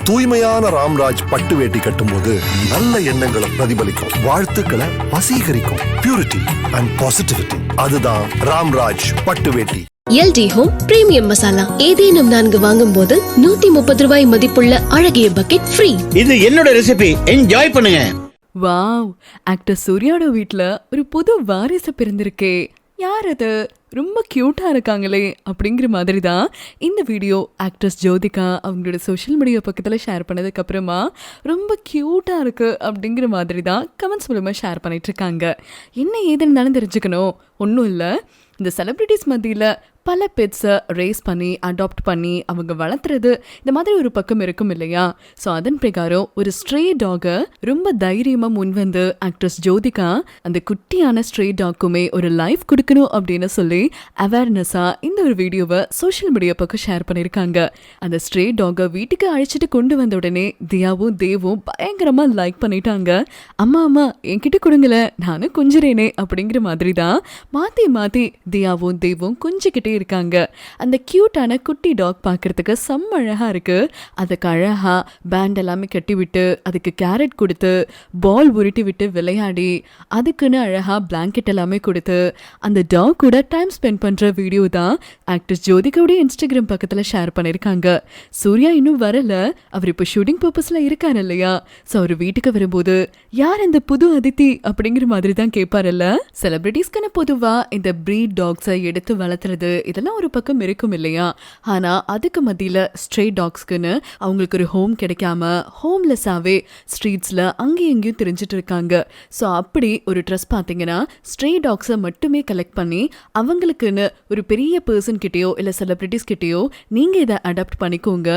தூய்மையான ராம்ராஜ் பட்டு வேட்டி கட்டும்போது நல்ல எண்ணங்களை பிரதிபலிக்கும், வாழ்த்துக்களை வசீகரிக்கும். பியூரிட்டி அண்ட் பாசிட்டிவிட்டி, அதுதான் ராம்ராஜ் பட்டு வேட்டி. LD Home பிரீமியம் மசாலா ஏதேனும் 4 வாங்கும் போது 130 ரூபாய் மதிப்புள்ள அழகிய பக்கெட் ஃப்ரீ. இது என்னோட ரெசிபி, என்ஜாய் பண்ணுங்க. வாவ், ஆக்டர் சூர்யாவோட வீட்ல ஒரு புது வாரிசு பிறந்திருக்கே. யார் அது? ரொம்ப க்யூட்டாக இருக்காங்களே அப்படிங்கிற மாதிரி தான் இந்த வீடியோ ஆக்ட்ரஸ் ஜோதிகா அவங்களோட சோஷியல் மீடியா பக்கத்தில் ஷேர் பண்ணதுக்கப்புறமா ரொம்ப க்யூட்டாக இருக்குது அப்படிங்கிற மாதிரி தான் கமெண்ட்ஸ் மூலமாக ஷேர் பண்ணிகிட்ருக்காங்க. என்ன ஏதுன்னு தெரிஞ்சுக்கணும், ஒன்றும் இல்லை. இந்த செலிப்ரிட்டிஸ் மத்தியில் பல பெட்ஸை ரேஸ் பண்ணி அடாப்ட் பண்ணி அவங்க வளர்த்துறது இந்த மாதிரி ஒரு பக்கம் இருக்கும் இல்லையா? ஸோ அதன் பிரகாரம் ஒரு ஸ்ட்ரே டாகை ரொம்ப தைரியமாக முன்வந்து ஆக்ட்ரஸ் ஜோதிகா அந்த குட்டியான ஸ்ட்ரே டாக்குமே ஒரு லைஃப் கொடுக்கணும் அப்படின்னு சொல்லி அவேர்னஸாக இந்த ஒரு வீடியோவை சோஷியல் மீடியா பக்கம் ஷேர் பண்ணியிருக்காங்க. அந்த ஸ்ட்ரே டாகை வீட்டுக்கு அழைச்சிட்டு கொண்டு வந்த உடனே தியாவும் தேவும் பயங்கரமாக லைக் பண்ணிட்டாங்க. அம்மா என்கிட்ட கொடுங்களேன், நானும் கொஞ்சிறேனே அப்படிங்கிற மாதிரி தான் மாற்றி மாற்றி தியாவும் தேவும் கொஞ்சிக்கிட்டே இருக்காங்க. அந்த கியூட்டான குட்டி டாக் பார்க்கறதுக்கு செம்ம அழகா இருக்கு. அதுக்கு அழகா பேண்ட் எல்லாமே கட்டி விட்டு அதுக்கு கேரட் கொடுத்து பால் உருட்டி விட்டு விளையாடி அதுக்குன்னு அழகா பிளாங்கெட் எல்லாமே கொடுத்து அந்த டாக் கூட டைம் ஸ்பெண்ட் பண்ற வீடியோ தான் ஆக்ட்ரஸ் ஜோதிகாவுடைய இன்ஸ்டாகிராம் பக்கத்துல ஷேர் பண்ணிருக்காங்க. சூர்யா இன்னும் வரல, அவர் இப்போ ஷூட்டிங் பர்பஸ்ல இருக்காரு இல்லையா? ஸோ அவர் வீட்டுக்கு வரும்போது யார் இந்த புது அதித்தி அப்படிங்கிற மாதிரி தான் கேட்பாரல்ல. செலிபிரிட்டிஸ்க்கான பொதுவா இந்த பிரீட் டாக்ஸை எடுத்து வளர்த்துறது இதெல்லாம் ஒரு பக்கம் இருக்கும் இல்லையா? ஆனா அதுக்கு மத்தியில ஸ்ட்ரே டாக்ஸ்க்குன்னு அவங்களுக்கு ஒரு ஹோம் கிடைக்காம ஹோம்லெஸ்ஸாவே ஸ்ட்ரீட்ஸ்ல அங்கேயும் எங்கேயும் தெரிஞ்சிட்டு இருக்காங்க. ஸோ அப்படி ஒரு ட்ரெஸ் பார்த்தீங்கன்னா ஸ்ட்ரே டாக்ஸை மட்டுமே கலெக்ட் பண்ணி அவங்களுக்குன்னு ஒரு பெரிய பர்சன் கிட்டேயோ இல்லை செலிபிரிட்டிஸ் கிட்டேயோ நீங்க இதை அடாப்ட் பண்ணிக்கோங்க.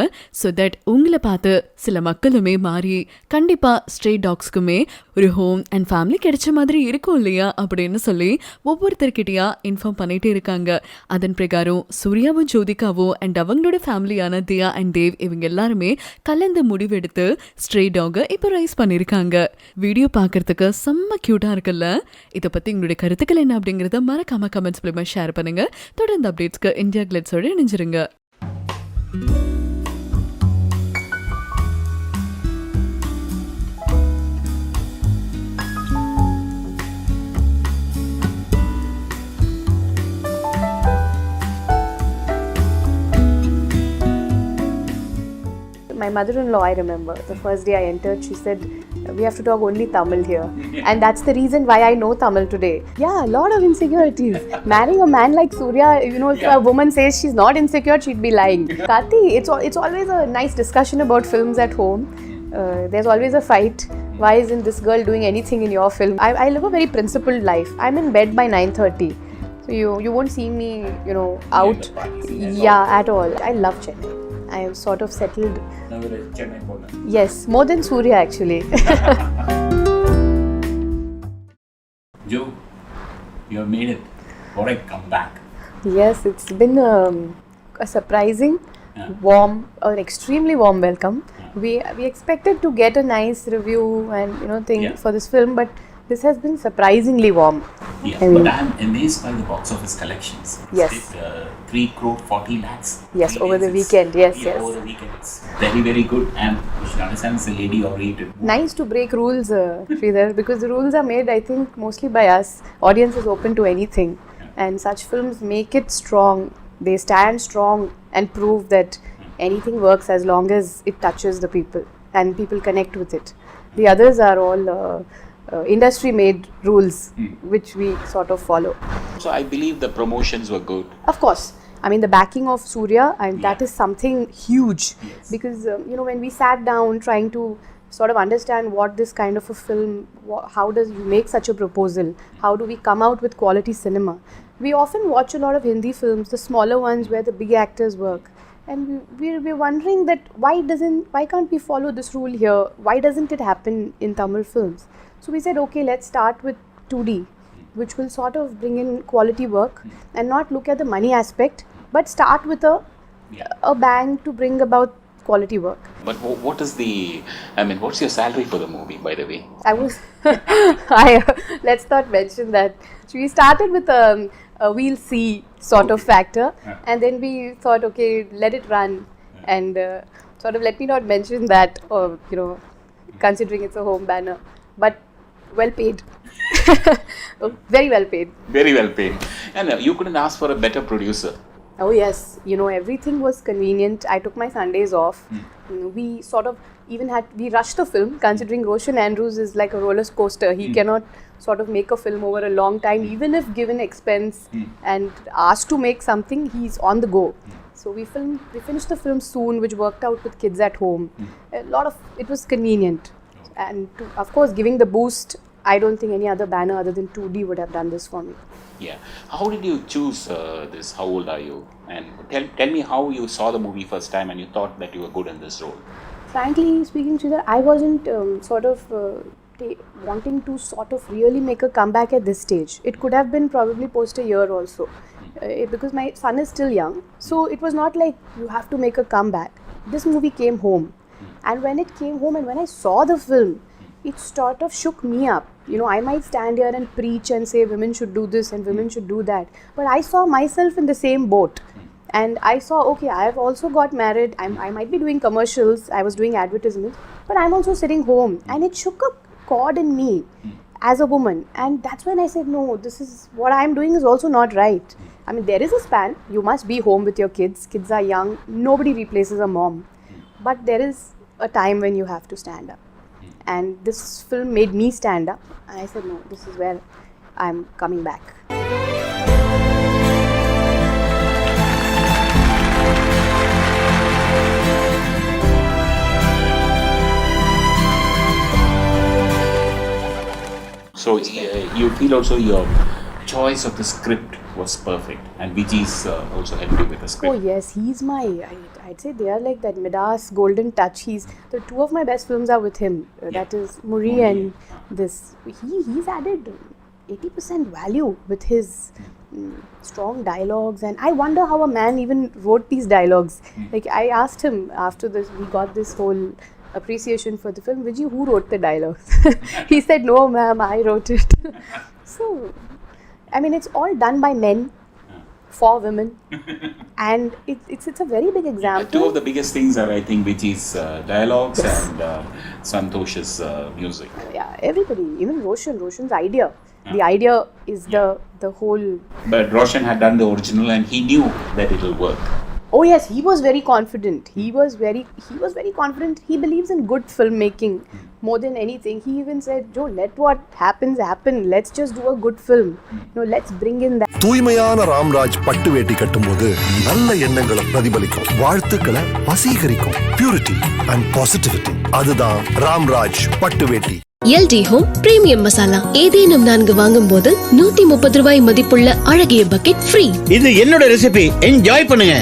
ஸோ தட் உங்களை பார்த்து சில மக்களுமே மாறி கண்டிப்பா ஸ்ட்ரே டாக்ஸ்க்குமே ஒரு ஹோம் அண்ட் ஃபேமிலி கிடைச்ச மாதிரி இருக்கும் இல்லையா அப்படின்னு சொல்லி ஒவ்வொருத்தர்கிட்டயா இன்ஃபார்ம் பண்ணிட்டே இருக்காங்க. அதன் பிரகாரம் சூர்யாவும் ஜோதிகாவும் அண்ட் அவங்களோட ஃபேமிலியான தியா அண்ட் தேவ் இவங்க எல்லாருமே கலந்து முடிவெடுத்து ஸ்ட்ரே டாகை இப்போ ரைஸ் பண்ணியிருக்காங்க. வீடியோ பார்க்கறதுக்கு செம்ம க்யூட்டாக இருக்குல்ல? இதை பற்றி உங்களுடைய கருத்துக்கள் என்ன அப்படிங்கிறத மறக்காம கமெண்ட்ஸ் மூலமா ஷேர் பண்ணுங்க. தொடர்ந்து அப்டேட்ஸ்க்கு இந்தியா கிளிட்ஸோட இணைஞ்சிருங்க. My mother-in-law, I remember, the first day I entered, she said, we have to talk only Tamil here. And that's the reason why I know Tamil today. Yeah, a lot of insecurities. Marrying a man like Surya, if a woman says she's not insecure, she'd be lying. Kati, it's always a nice discussion about films at home. There's always a fight. Why isn't this girl doing anything in your film? I live a very principled life. I'm in bed by 9:30. So you won't see me, out. Yeah, at all. I love Chennai. I am sort of settled. Yes, more than Surya actually. Joe, you have made it. What a comeback. Yes, it's been a surprising, warm, an extremely warm welcome. We expected to get a nice review and thing for this film, but this has been surprisingly warm. Yeah, but I am amazed by the box office collections. Yes. 3 crore 40 lakhs. Yes, over the weekend. Yes. Over the weekend. It's very, very good. And you should understand it's a lady-oriented. Nice to break rules, Sridhar, because the rules are made, I think, mostly by us. Audience is open to anything. And such films make it strong. They stand strong and prove that anything works as long as it touches the people and people connect with it. The others are all industry-made rules which we sort of follow. So I believe the promotions were good. Of course. I mean, the backing of Surya, and that is something huge. Yes. Because, when we sat down trying to sort of understand what this kind of a film, how does you make such a proposal, how do we come out with quality cinema. We often watch a lot of Hindi films, the smaller ones where the big actors work. And we're wondering that why can't we follow this rule here? Why doesn't it happen in Tamil films? So we said, okay, let's start with 2D, which will sort of bring in quality work and not look at the money aspect, but start with a bang to bring about quality work. But what's your salary for the movie, by the way? Let's not mention that. So we started with a we'll see sort of factor, and then we thought, okay, let it run. And sort of let me not mention that, or considering it's a home banner, but well paid. Very well paid. Very well paid. And you couldn't ask for a better producer. Oh yes, everything was convenient. I took my Sundays off. We sort of we rushed the film, considering Roshan Andrews is like a roller coaster. He cannot sort of make a film over a long time, even if given expense and asked to make something, he's on the go. So we finished the film soon, which worked out with kids at home. It was convenient. And of course, giving the boost, I don't think any other banner other than 2D would have done this for me. Yeah. How did you choose this? How old are you? And tell me how you saw the movie first time and you thought that you were good in this role. Frankly speaking, Sridhar, I wasn't wanting to sort of really make a comeback at this stage. It could have been probably post a year also, because my son is still young. So it was not like you have to make a comeback. This movie came home. And when it came home and when I saw the film, it sort of shook me up. I might stand here and preach and say women should do this and women should do that. But I saw myself in the same boat. And I saw, okay, I have also got married. I might be doing commercials. I was doing advertisements. But I'm also sitting home. And it shook a chord in me as a woman. And that's when I said, no, this is what I'm doing is also not right. I mean, there is a span. You must be home with your kids. Kids are young. Nobody replaces a mom. But there is a time when you have to stand up. And this film made me stand up. And I said, no, this is where I'm coming back. So you feel also your choice of the script was perfect, and Vijay's also helped you with the script. Oh yes, he's my, I'd say they are like that Midas golden touch. The two of my best films are with him. That is Muri and this. He's added 80% value with his strong dialogues, and I wonder how a man even wrote these dialogues. Like I asked him after this, we got this whole appreciation for the film, Vijay, who wrote the dialogues? He said, no ma'am, I wrote it. So I mean, it's all done by men for women, and it's a very big example. Two of the biggest things are, I think, Vijay's dialogues and Santosh's music. Yeah, everybody, even Roshan's idea. The idea is the whole. But Roshan had done the original, and he knew that it will work. Oh yes, he was very confident. He was very confident. He believes in good filmmaking more than anything. He even said, Joe, let what happens happen. Let's just do a good film. Let's bring in that. தூய்மையான ராம்ராஜ் பட்டு வேட்டி கட்டும்போது நல்ல எண்ணங்களை பிரதிபலிக்கும், வாழ்த்துக்களை வசீகரிக்கும். Purity and positivity, அதுதான் ராம்ராஜ் பட்டு வேட்டி. LD ஹோம் பிரீமியம் மசாலா ஏதேனும் 4 வாங்கும் போது 130 ரூபாய் மதிப்புள்ள அழகிய பக்கெட் ஃப்ரீ. இது என்னோட ரெசிபி, என்ஜாய் பண்ணுங்க.